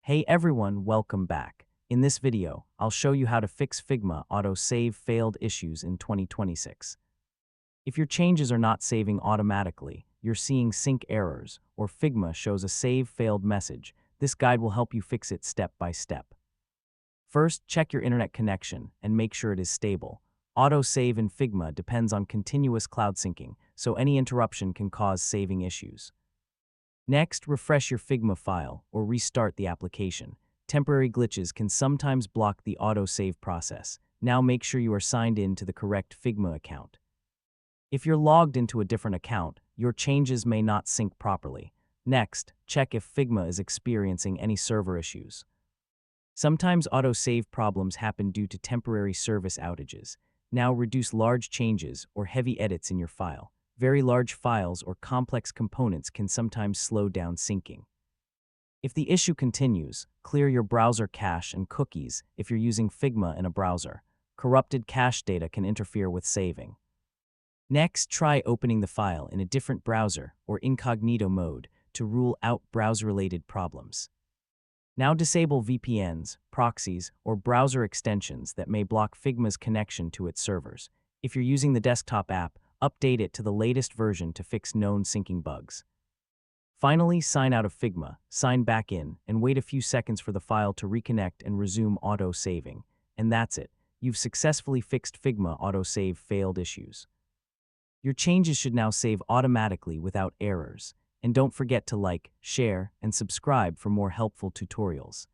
Hey everyone, welcome back. In this video, I'll show you how to fix Figma auto-save failed issues in 2026. If your changes are not saving automatically, you're seeing sync errors, or Figma shows a save failed message, this guide will help you fix it step by step. First, check your internet connection and make sure it is stable. Auto-save in Figma depends on continuous cloud syncing, so any interruption can cause saving issues. Next, refresh your Figma file or restart the application. Temporary glitches can sometimes block the auto-save process. Now make sure you are signed in to the correct Figma account. If you're logged into a different account, your changes may not sync properly. Next, check if Figma is experiencing any server issues. Sometimes auto-save problems happen due to temporary service outages. Now reduce large changes or heavy edits in your file. Very large files or complex components can sometimes slow down syncing. If the issue continues, clear your browser cache and cookies if you're using Figma in a browser. Corrupted cache data can interfere with saving. Next, try opening the file in a different browser or incognito mode to rule out browser-related problems. Now disable VPNs, proxies, or browser extensions that may block Figma's connection to its servers. If you're using the desktop app, update it to the latest version to fix known syncing bugs. Finally, sign out of Figma, sign back in, and wait a few seconds for the file to reconnect and resume auto-saving. And that's it. You've successfully fixed Figma auto-save failed issues. Your changes should now save automatically without errors. And don't forget to like, share, and subscribe for more helpful tutorials.